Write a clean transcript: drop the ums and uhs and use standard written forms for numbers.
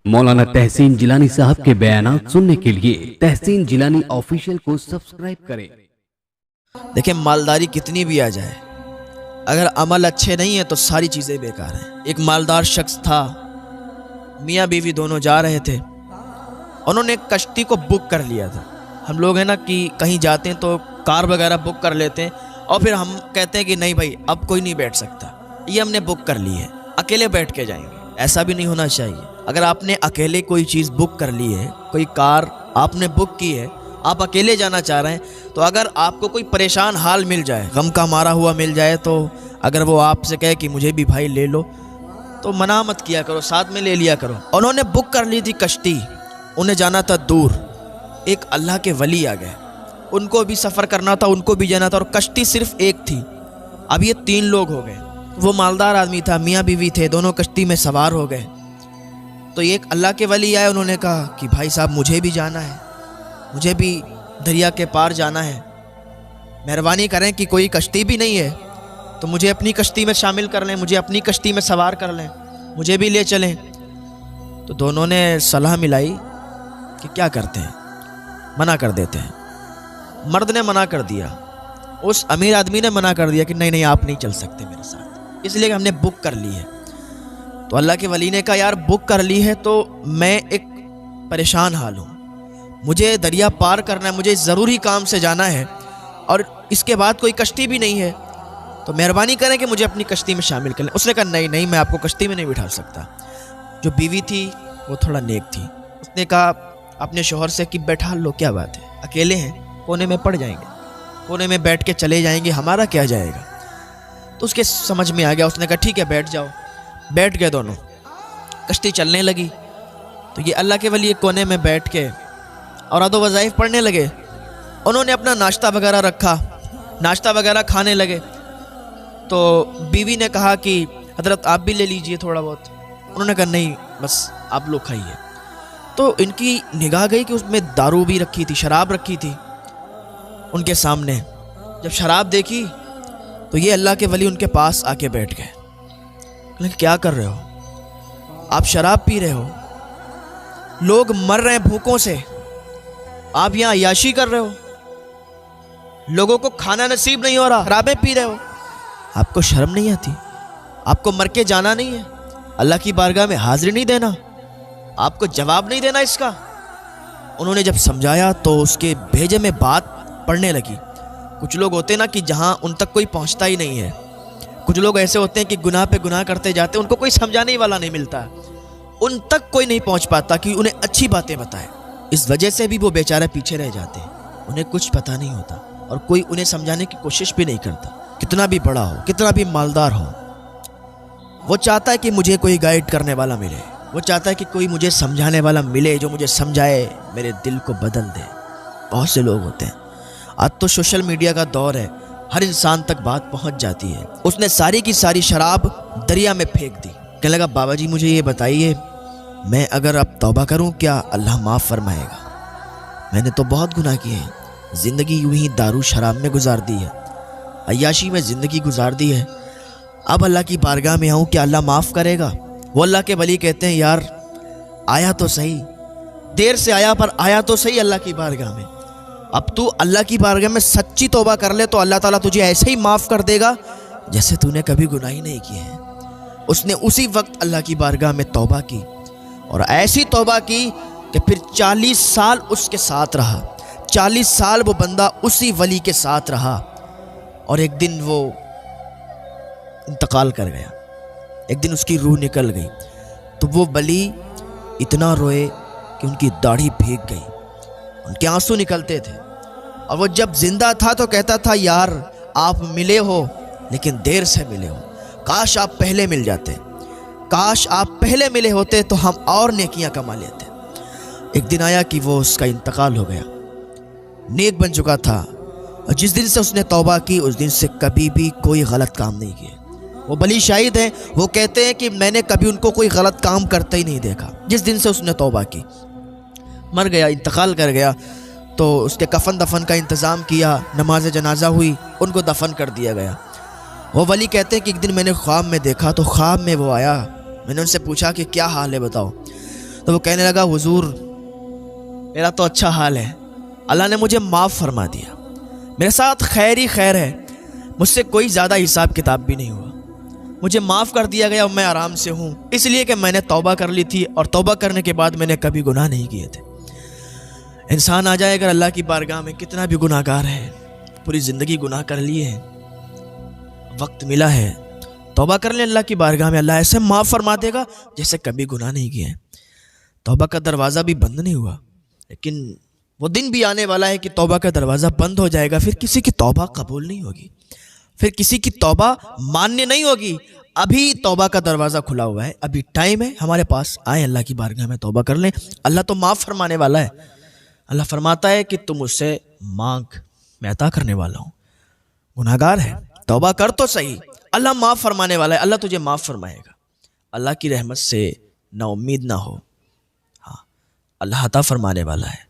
مولانا تحسین جیلانی صاحب کے بیانات سننے کے لیے تحسین جیلانی آفیشیل کو سبسکرائب کریں۔ دیکھیں مالداری کتنی بھی آ جائے، اگر عمل اچھے نہیں ہیں تو ساری چیزیں بیکار ہیں۔ ایک مالدار شخص تھا، میاں بیوی دونوں جا رہے تھے، انہوں نے ایک کشتی کو بک کر لیا تھا۔ ہم لوگ ہیں نا کہ کہیں جاتے ہیں تو کار وغیرہ بک کر لیتے ہیں اور پھر ہم کہتے ہیں کہ نہیں بھائی اب کوئی نہیں بیٹھ سکتا، یہ ہم نے بک کر لی ہے، اکیلے بیٹھ کے جائیں گے۔ ایسا بھی نہیں ہونا چاہیے۔ اگر آپ نے اکیلے کوئی چیز بک کر لی ہے، کوئی کار آپ نے بک کی ہے، آپ اکیلے جانا چاہ رہے ہیں، تو اگر آپ کو کوئی پریشان حال مل جائے، غم کا مارا ہوا مل جائے، تو اگر وہ آپ سے کہے کہ مجھے بھی بھائی لے لو تو منع مت کیا کرو، ساتھ میں لے لیا کرو۔ انہوں نے بک کر لی تھی کشتی، انہیں جانا تھا دور۔ ایک اللہ کے ولی آ گئے، ان کو بھی سفر کرنا تھا، ان کو بھی جانا تھا، اور کشتی صرف ایک تھی۔ اب یہ 3 لوگ ہو گئے۔ وہ مالدار آدمی تھا، میاں بیوی تھے، دونوں کشتی میں سوار ہو گئے۔ تو ایک اللہ کے ولی آئے، انہوں نے کہا کہ بھائی صاحب مجھے بھی جانا ہے، مجھے بھی دریا کے پار جانا ہے، مہربانی کریں کہ کوئی کشتی بھی نہیں ہے تو مجھے اپنی کشتی میں شامل کر لیں، مجھے اپنی کشتی میں سوار کر لیں، مجھے بھی لے چلیں۔ تو دونوں نے صلاح ملائی کہ کیا کرتے ہیں، منع کر دیتے ہیں۔ مرد نے منع کر دیا، اس امیر آدمی نے منع کر دیا کہ نہیں آپ نہیں چل سکتے میرے ساتھ، اس لیے کہ ہم نے بک کر لی ہے۔ تو اللہ کے ولی نے کہا یار بک کر لی ہے تو میں ایک پریشان حال ہوں، مجھے دریا پار کرنا ہے، مجھے ضروری کام سے جانا ہے، اور اس کے بعد کوئی کشتی بھی نہیں ہے، تو مہربانی کریں کہ مجھے اپنی کشتی میں شامل کر لیں۔ اس نے کہا نہیں میں آپ کو کشتی میں نہیں بٹھا سکتا۔ جو بیوی تھی وہ تھوڑا نیک تھی، اس نے کہا اپنے شوہر سے کہ بیٹھا لو، کیا بات ہے، اکیلے ہیں، کونے میں پڑ جائیں گے، کونے میں بیٹھ کے چلے جائیں گے، ہمارا کیا جائے گا۔ تو اس کے سمجھ میں آ گیا، اس نے کہا ٹھیک ہے بیٹھ جاؤ۔ بیٹھ گئے دونوں، کشتی چلنے لگی۔ تو یہ اللہ کے ولی ایک کونے میں بیٹھ کے اور ادب وظائف پڑھنے لگے۔ انہوں نے اپنا ناشتہ وغیرہ رکھا، ناشتہ وغیرہ کھانے لگے۔ تو بیوی نے کہا کہ حضرت آپ بھی لے لیجئے تھوڑا بہت۔ انہوں نے کہا نہیں بس آپ لوگ کھائیے۔ تو ان کی نگاہ گئی کہ اس میں دارو بھی رکھی تھی، شراب رکھی تھی ان کے سامنے۔ جب شراب دیکھی تو یہ اللہ کے ولی ان کے پاس آ کے بیٹھ گئے۔ لیکن کیا کر رہے ہو آپ، شراب پی رہے ہو، لوگ مر رہے ہیں بھوکوں سے، آپ یہاں عیاشی کر رہے ہو، لوگوں کو کھانا نصیب نہیں ہو رہا، شرابیں پی رہے ہو، آپ کو شرم نہیں آتی؟ آپ کو مر کے جانا نہیں ہے، اللہ کی بارگاہ میں حاضری نہیں دینا، آپ کو جواب نہیں دینا اس کا؟ انہوں نے جب سمجھایا تو اس کے بھیجے میں بات پڑنے لگی۔ کچھ لوگ ہوتے ہیں نا کہ جہاں ان تک کوئی پہنچتا ہی نہیں ہے، کچھ لوگ ایسے ہوتے ہیں کہ گناہ پہ گناہ کرتے جاتے ہیں، ان کو کوئی سمجھانے والا نہیں ملتا، ان تک کوئی نہیں پہنچ پاتا کہ انہیں اچھی باتیں بتائے۔ اس وجہ سے بھی وہ بیچارے پیچھے رہ جاتے ہیں، انہیں کچھ پتہ نہیں ہوتا اور کوئی انہیں سمجھانے کی کوشش بھی نہیں کرتا، کتنا بھی بڑا ہو، کتنا بھی مالدار ہو۔ وہ چاہتا ہے کہ مجھے کوئی گائیڈ کرنے والا ملے، وہ چاہتا ہے کہ کوئی مجھے سمجھانے والا ملے جو مجھے سمجھائے، میرے دل کو بدل دے۔ بہت سے لوگ ہوتے ہیں، آج تو سوشل میڈیا کا دور ہے، ہر انسان تک بات پہنچ جاتی ہے۔ اس نے ساری کی ساری شراب دریا میں پھینک دی۔ کہنے لگا بابا جی مجھے یہ بتائیے، میں اگر اب توبہ کروں کیا اللہ معاف فرمائے گا؟ میں نے تو بہت گناہ کیے ہیں، زندگی یوں ہی دارو شراب میں گزار دی ہے، عیاشی میں زندگی گزار دی ہے، اب اللہ کی بارگاہ میں آؤں کیا اللہ معاف کرے گا؟ وہ اللہ کے ولی کہتے ہیں یار آیا تو صحیح، دیر سے آیا پر آیا تو صحیح اللہ کی بارگاہ میں۔ اب تو اللہ کی بارگاہ میں سچی توبہ کر لے تو اللہ تعالیٰ تجھے ایسے ہی معاف کر دے گا جیسے تو نے کبھی گناہ ہی نہیں کیے ہیں۔ اس نے اسی وقت اللہ کی بارگاہ میں توبہ کی، اور ایسی توبہ کی کہ پھر 40 سال اس کے ساتھ رہا، 40 سال وہ بندہ اسی ولی کے ساتھ رہا، اور ایک دن وہ انتقال کر گیا، ایک دن اس کی روح نکل گئی۔ تو وہ ولی اتنا روئے کہ ان کی داڑھی بھیگ گئی، ان کے آنسو نکلتے تھے، اور وہ جب زندہ تھا تو کہتا تھا یار آپ ملے ہو لیکن دیر سے ملے ہو، کاش آپ پہلے مل جاتے، کاش آپ پہلے ملے ہوتے تو ہم اور نیکیاں کما لیتے۔ ایک دن آیا کہ وہ اس کا انتقال ہو گیا، نیک بن چکا تھا، اور جس دن سے اس نے توبہ کی اس دن سے کبھی بھی کوئی غلط کام نہیں کیا۔ وہ بلی شاہد ہیں، وہ کہتے ہیں کہ میں نے کبھی ان کو کوئی غلط کام کرتے ہی نہیں دیکھا۔ جس دن سے اس نے توبہ کی، مر گیا، انتقال کر گیا، تو اس کے کفن دفن کا انتظام کیا، نماز جنازہ ہوئی، ان کو دفن کر دیا گیا۔ وہ ولی کہتے ہیں کہ ایک دن میں نے خواب میں دیکھا، تو خواب میں وہ آیا، میں نے ان سے پوچھا کہ کیا حال ہے بتاؤ، تو وہ کہنے لگا حضور میرا تو اچھا حال ہے، اللہ نے مجھے معاف فرما دیا، میرے ساتھ خیر ہی خیر ہے، مجھ سے کوئی زیادہ حساب کتاب بھی نہیں ہوا، مجھے معاف کر دیا گیا اور میں آرام سے ہوں، اس لیے کہ میں نے توبہ کر لی تھی اور توبہ کرنے کے بعد میں نے کبھی گناہ نہیں کیے تھے۔ انسان آ جائے اگر اللہ کی بارگاہ میں کتنا بھی گناہ گار ہے، پوری زندگی گناہ کر لیے ہیں، وقت ملا ہے، توبہ کر لیں اللہ کی بارگاہ میں، اللہ ایسے معاف فرما دے گا جیسے کبھی گناہ نہیں کیے ہیں۔ توبہ کا دروازہ بھی بند نہیں ہوا، لیکن وہ دن بھی آنے والا ہے کہ توبہ کا دروازہ بند ہو جائے گا، پھر کسی کی توبہ قبول نہیں ہوگی، پھر کسی کی توبہ ماننے نہیں ہوگی۔ ابھی توبہ کا دروازہ کھلا ہوا ہے، ابھی ٹائم ہے ہمارے پاس، آئیں اللہ کی بارگاہ میں توبہ کر لیں، اللہ تو معاف فرمانے والا ہے۔ اللہ فرماتا ہے کہ تم مجھ سے مانگ، میں عطا کرنے والا ہوں۔ گناہ گار ہے، توبہ کر تو صحیح، اللہ معاف فرمانے والا ہے، اللہ تجھے معاف فرمائے گا۔ اللہ کی رحمت سے نا امید نہ ہو، ہاں اللہ عطا فرمانے والا ہے۔